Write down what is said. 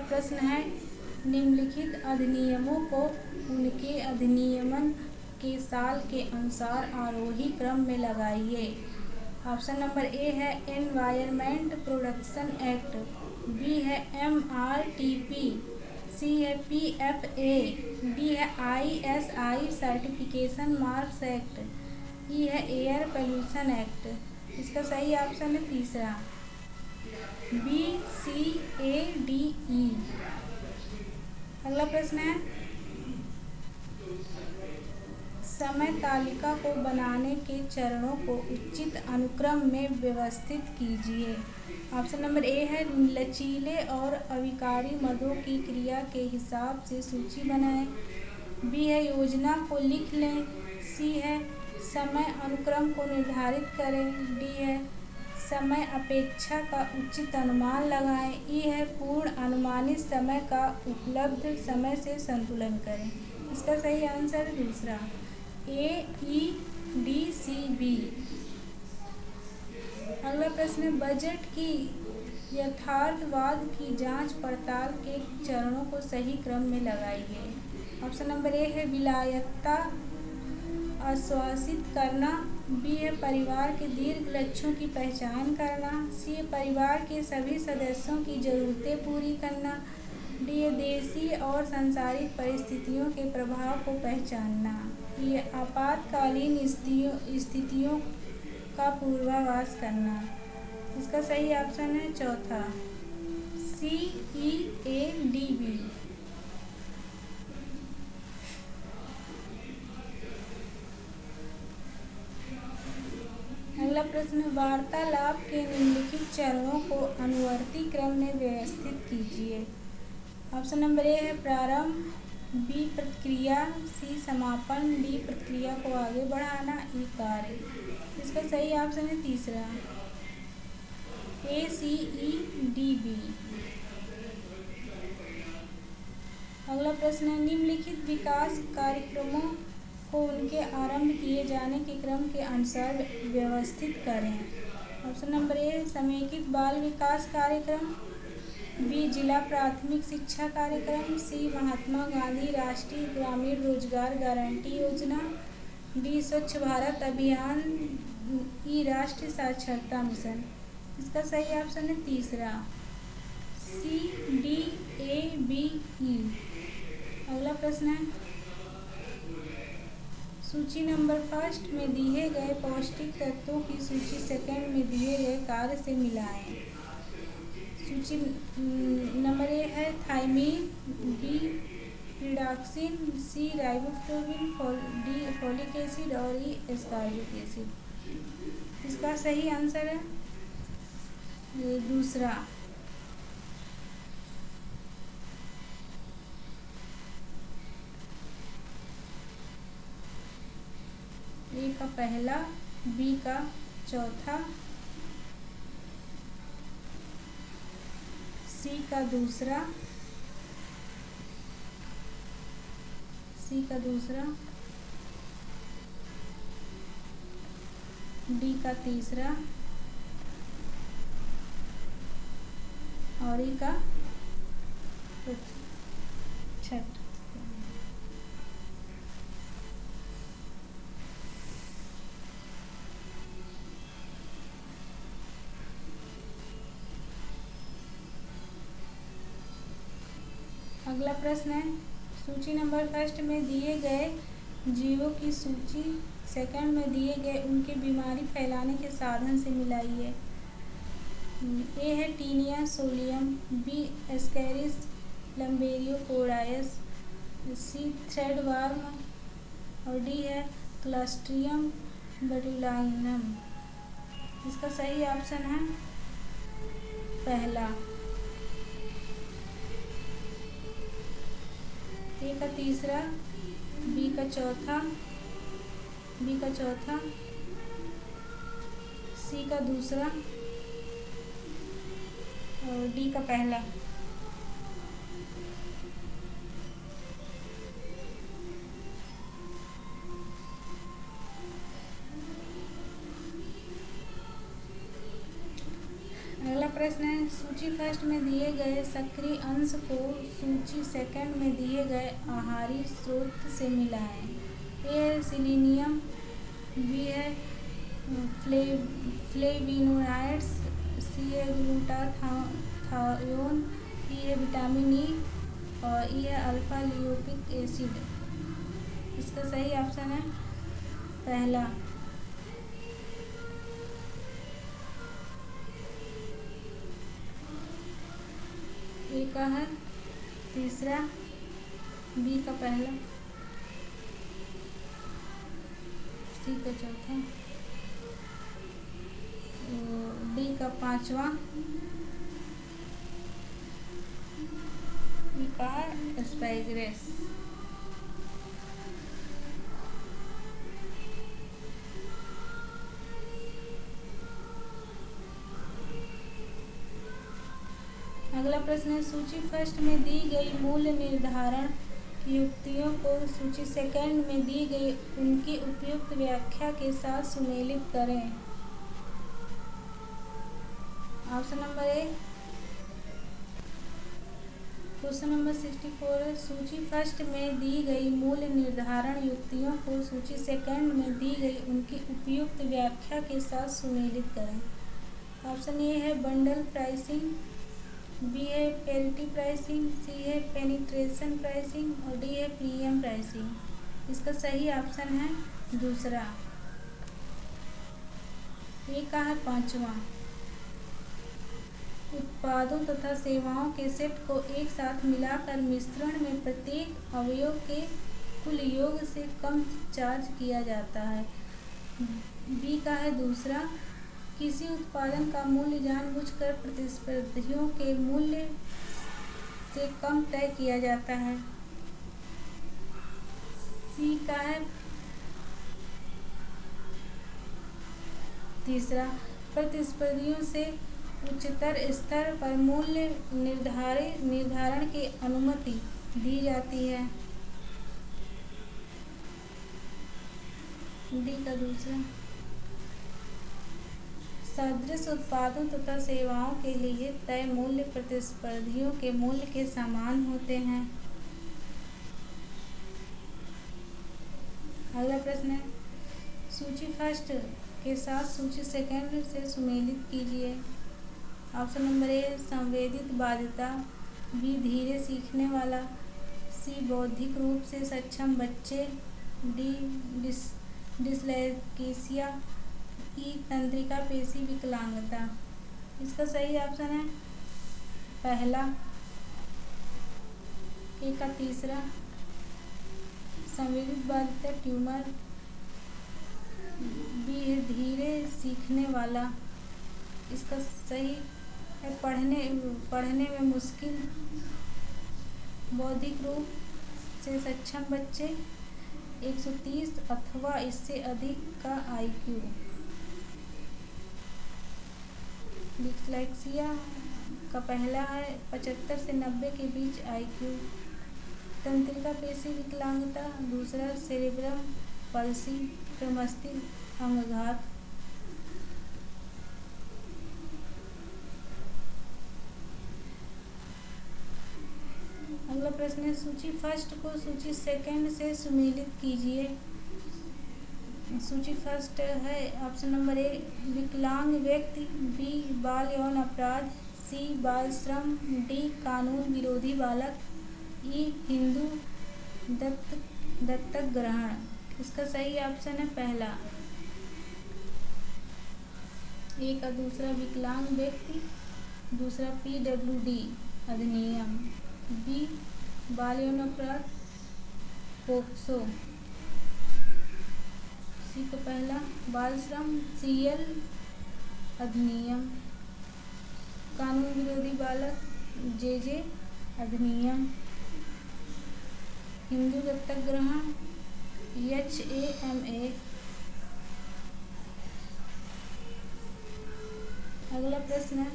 प्रश्न है, निम्नलिखित अधिनियमों को उनके अधिनियमन के साल के अनुसार आरोही क्रम में लगाइए। ऑप्शन नंबर ए है एनवायरमेंट प्रोटेक्शन एक्ट, बी है MRTP, सी है PFA, डी है ISI सर्टिफिकेशन मार्क्स एक्ट, ई है एयर पोल्यूशन एक्ट। इसका सही ऑप्शन है तीसरा, BCADE। अगला प्रश्न है, समय तालिका को बनाने के चरणों को उचित अनुक्रम में व्यवस्थित कीजिए। ऑप्शन नंबर ए है लचीले और अविकारी मदों की क्रिया के हिसाब से सूची बनाएं, बी है योजना को लिख लें, सी है समय अनुक्रम को निर्धारित करें, डी है समय अपेक्षा का उचित अनुमान लगाएं, ई है पूर्ण अनुमानित समय का उपलब्ध समय से संतुलन करें। इसका सही आंसर है दूसरा, AEDCB। अगला प्रश्न है, बजट की यथार्थवाद की जांच पड़ताल के चरणों को सही क्रम में लगाइए। ऑप्शन नंबर ए है विलायकता आश्वासित करना, बी है परिवार के दीर्घ लक्ष्यों की पहचान करना, सी है परिवार के सभी सदस्यों की जरूरतें पूरी करना, डी है देशी और सांसारिक परिस्थितियों के प्रभाव को पहचानना, ये आपातकालीन स्थितियों का पूर्वाभास करना। इसका सही ऑप्शन है चौथा, CEADB। अगला प्रश्न, वार्तालाप के निम्नलिखित चरणों को अनुवर्ती क्रम में व्यवस्थित कीजिए। ऑप्शन नंबर ए है प्रारंभ, बी प्रतिक्रिया, सी समापन, डी प्रतिक्रिया को आगे बढ़ाना, ई कार्य। इसका सही ऑप्शन है तीसरा, ACEDB। अगला प्रश्न है, निम्नलिखित विकास कार्यक्रमों को उनके आरंभ किए जाने के क्रम के अनुसार व्यवस्थित करें। ऑप्शन नंबर ए समेकित बाल विकास कार्यक्रम, बी जिला प्राथमिक शिक्षा कार्यक्रम, सी महात्मा गांधी राष्ट्रीय ग्रामीण रोजगार गारंटी योजना, डी स्वच्छ भारत अभियान, ई राष्ट्रीय साक्षरता मिशन। इसका सही ऑप्शन है तीसरा, CDABE। अगला प्रश्न है, सूची नंबर फर्स्ट में दिए गए पौष्टिक तत्वों की सूची सेकंड में दिए गए कार्य से मिलाएं। सूची नंबर ए है थायमीन, बी रिडॉक्सिन, सी राइबोफ्लाविन, डी फोलिक एसिड और ई एस्कॉर्बिक एसिड। इसका सही आंसर है दूसरा, ए का पहला, बी का चौथा, सी का दूसरा, डी का तीसरा और ई का छठा। अगला प्रश्न है, सूची नंबर फर्स्ट में दिए गए जीवों की सूची सेकंड में दिए गए उनके बीमारी फैलाने के साधन से मिलाइए। ए है टीनिया सोलियम, बी एस्केरिस लम्बेरियोपोडायस, सी थ्रेडवर्म और डी है क्लस्ट्रियम बटुलाइनम। इसका सही ऑप्शन है पहला, ए का तीसरा, बी का चौथा, सी का दूसरा और डी का पहला। अगला प्रश्न है, सूची फर्स्ट में दिए गए सक्रिय अंश को सूची सेकंड में दिए गए आहारी स्रोत से मिलाएं। ए है सिलीनियम, बी है फ्लेविनोइड्स, सी है ग्लूटाथायोन, ई है विटामिन ई और ई है अल्फा लियोपिक एसिड। इसका सही ऑप्शन है पहला। ए का है तीसरा, बी का पहला, सी का चौथा, डी का पांचवा, ई का एस्पैगरेस। अगला प्रश्न है सूची फर्स्ट में दी गई मूल्य निर्धारण युक्तियों को सूची सेकंड में दी गई उनकी उपयुक्त व्याख्या के साथ सुमेलित करें। Option number A. Question number 64 है सूची फर्स्ट में दी गई मूल्य निर्धारण युक्तियों को सूची सेकंड में दी गई उनकी उपयुक्त व्याख्या के साथ सुमेलित करें। ऑप्शन ए है बंडल प्राइसिंग, बी है पेरिटी प्राइसिंग, सी है पेनिट्रेशन प्राइसिंग और डी है प्रीमियम प्राइसिंग। इसका सही ऑप्शन है दूसरा। ए का है पांचवा। उत्पादों तथा सेवाओं के सेट को एक साथ मिलाकर मिश्रण में प्रत्येक अवयव के कुल योग से कम चार्ज किया जाता है। बी का है दूसरा। किसी उत्पादन का मूल्य जानबूझकर प्रतिस्पर्धियों के मूल्य से कम तय किया जाता है। सी का है तीसरा। प्रतिस्पर्धियों से उच्चतर स्तर पर मूल्य निर्धारण की अनुमति दी जाती है। डी का दूसरा। सदृश उत्पादों तथा सेवाओं के लिए तय मूल्य प्रतिस्पर्धियों के मूल्य के समान होते हैं। अगला प्रश्न है सूची फर्स्ट के साथ सूची सेकंड से सुमेलित कीजिए। ऑप्शन नंबर ए संवेदित बाध्यता, बी धीरे सीखने वाला, सी बौद्धिक रूप से सक्षम बच्चे, डी डिस्लेक्सिया, ई तंत्रिका पेशी विकलांगता। इसका सही ऑप्शन है पहला। ए का तीसरा। संवेदित बाध्यता ट्यूमर, बी है धीरे सीखने वाला। इसका सही है पढ़ने में मुश्किल, बौद्धिक रूप से सक्षम बच्चे, 130 अथवा इससे अधिक का IQ। डिस्लेक्सिया का पहला है 75 से 90 के बीच IQ। तंत्रिका पेशी विकलांगता दूसरा, सेरेब्रम पल्सी मस्तिष्क अंगघात। अगला प्रश्न है सूची फर्स्ट को सूची सेकंड से सुमेलित कीजिए। सूची फर्स्ट है ऑप्शन नंबर ए विकलांग व्यक्ति, बी बाल यौन अपराध, सी बाल श्रम, डी कानून विरोधी बालक, ई हिंदू दत्तक ग्रहण। इसका सही ऑप्शन है पहला। ए का दूसरा विकलांग व्यक्ति, दूसरा PWD अधिनियम, बी बाल यौन अपराध पोक्सो, सी का पहला बाल श्रम CL अधिनियम, कानून विरोधी बालक JJ अधिनियम, हिंदू दत्तक ग्रहण HAMA। अगला प्रश्न है